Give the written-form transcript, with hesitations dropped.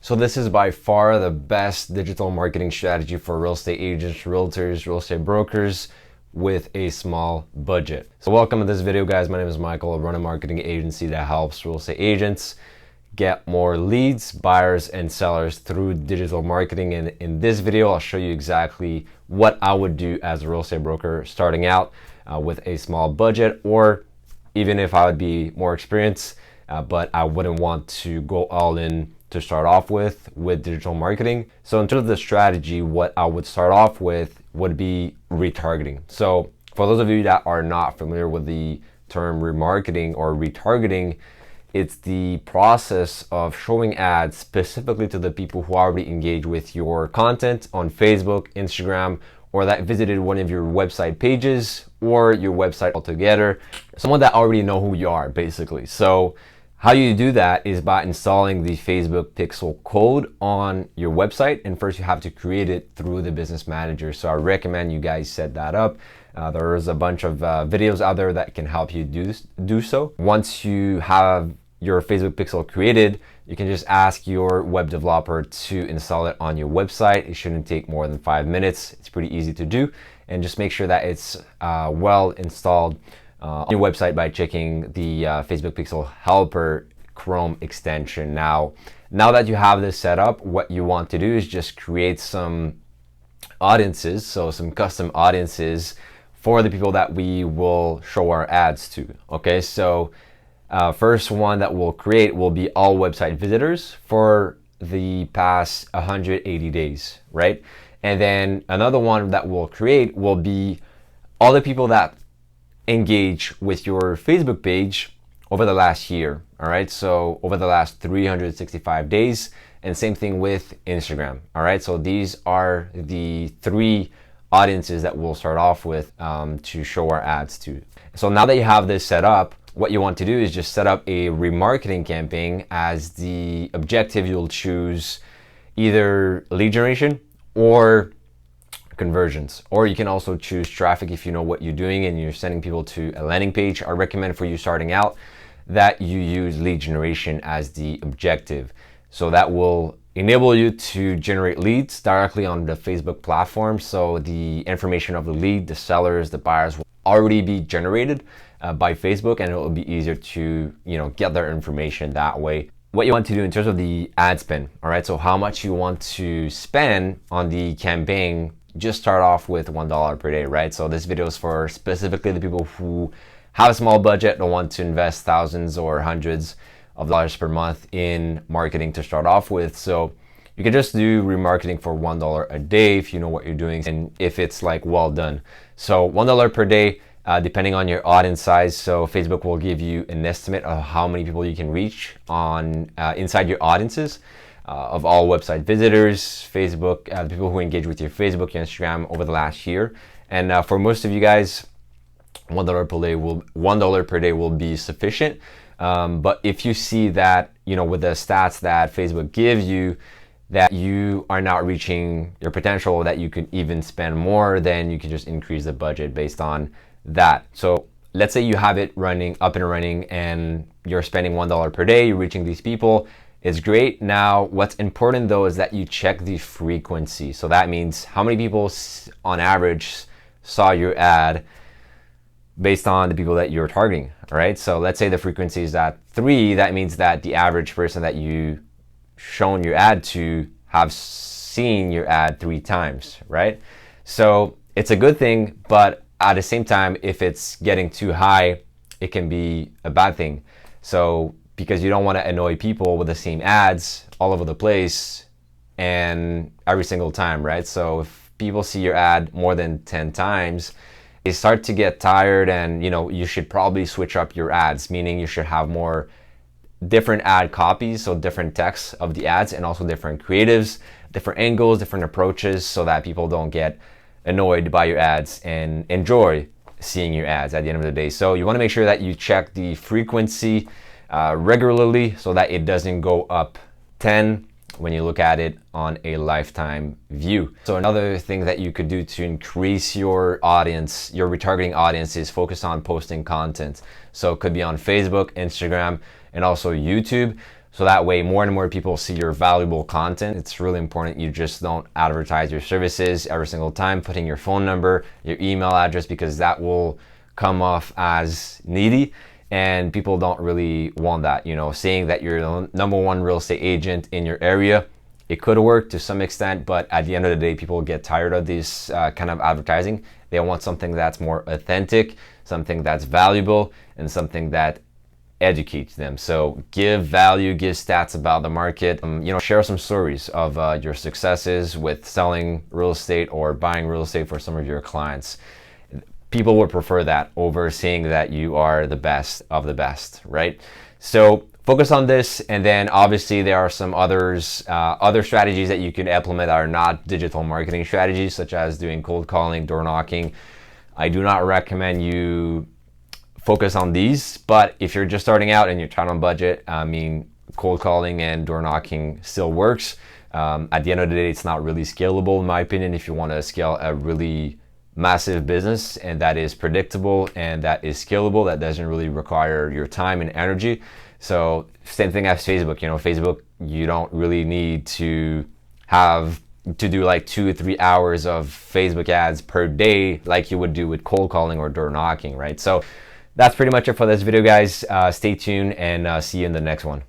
So this is by far the best digital marketing strategy for real estate agents, realtors, real estate brokers with a small budget. So welcome to this video, guys. My name is Michael. I run a marketing agency that helps real estate agents get more leads, buyers, and sellers through digital marketing. And in this video, I'll show you exactly what I would do as a real estate broker starting out with a small budget, or even if I would be more experienced, but I wouldn't want to go all in to start off with digital marketing. So in terms of the strategy, what I would start off with would be retargeting. So for those of you that are not familiar with the term remarketing or retargeting, it's the process of showing ads specifically to the people who already engage with your content on Facebook, Instagram, or that visited one of your website pages or your website altogether. Someone that already know who you are, basically. So how you do that is by installing the Facebook Pixel code on your website. And first you have to create it through the business manager. So I recommend you guys set that up. There's a bunch of videos out there that can help you do so. Once you have your Facebook Pixel created, you can just ask your web developer to install it on your website. It shouldn't take more than 5 minutes. It's pretty easy to do. And just make sure that it's well installed on your website by checking the Facebook Pixel Helper Chrome extension. Now that you have this set up, what you want to do is just create some audiences, so some custom audiences for the people that we will show our ads to. Okay, so first one that we'll create will be all website visitors for the past 180 days, right? And then another one that we'll create will be all the people that engage with your Facebook page over the last year. All right, so over the last 365 days, and same thing with Instagram. All right, so these are the three audiences that we'll start off with to show our ads to. So now that you have this set up, what you want to do is just set up a remarketing campaign as the objective. You'll choose either lead generation or conversions, or you can also choose traffic if you know what you're doing and you're sending people to a landing page. I recommend for you starting out that you use lead generation as the objective. So that will enable you to generate leads directly on the Facebook platform. So the information of the lead, the sellers, the buyers will already be generated by Facebook, and it will be easier to get their information that way. What you want to do in terms of the ad spend, all right, so how much you want to spend on the campaign, just start off with $1 per day, right? So this video is for specifically the people who have a small budget, don't want to invest thousands or hundreds of dollars per month in marketing to start off with. So you can just do remarketing for $1 a day if you know what you're doing and if it's like well done. So $1 per day, depending on your audience size. So Facebook will give you an estimate of how many people you can reach on inside your audiences of all website visitors, Facebook, the people who engage with your Facebook, your Instagram over the last year. And for most of you guys, $1 per day will be sufficient. But if you see that, with the stats that Facebook gives you, that you are not reaching your potential, that you could even spend more, then you can just increase the budget based on that. So let's say you have it up and running and you're spending $1 per day, you're reaching these people. It's great. Now, what's important though is that you check the frequency. So that means how many people on average saw your ad based on the people that you're targeting, all right? So let's say the frequency is at 3. That means that the average person that you shown your ad to have seen your ad 3 times, right? So it's a good thing, but at the same time, if it's getting too high, it can be a bad thing. So because you don't want to annoy people with the same ads all over the place and every single time, right? So if people see your ad more than 10 times, they start to get tired, and you should probably switch up your ads, meaning you should have more different ad copies, so different texts of the ads, and also different creatives, different angles, different approaches, so that people don't get annoyed by your ads and enjoy seeing your ads at the end of the day. So you want to make sure that you check the frequency regularly so that it doesn't go up 10 when you look at it on a lifetime view. So another thing that you could do to increase your audience, your retargeting audience, is focus on posting content. So it could be on Facebook, Instagram, and also YouTube. So that way more and more people see your valuable content. It's really important you just don't advertise your services every single time, putting your phone number, your email address, because that will come off as needy. And people don't really want that, you know, saying that you're the number one real estate agent in your area. It could work to some extent, but at the end of the day, people get tired of this kind of advertising. They want something that's more authentic, something that's valuable, and something that educates them. So give value, give stats about the market, you know, share some stories of your successes with selling real estate or buying real estate for some of your clients. People would prefer that over saying that you are the best of the best, right? So focus on this, and then obviously there are some other strategies that you can implement that are not digital marketing strategies, such as doing cold calling, door knocking. I do not recommend you focus on these, but if you're just starting out and you're trying on budget, I mean, cold calling and door knocking still works. At the end of the day, it's not really scalable, in my opinion, if you want to scale a really massive business and that is predictable and that is scalable, that doesn't really require your time and energy. So same thing as Facebook. You know, Facebook, you don't really need to have to do like 2 or 3 hours of Facebook ads per day like you would do with cold calling or door knocking, right? So that's pretty much it for this video, guys. Stay tuned and see you in the next one.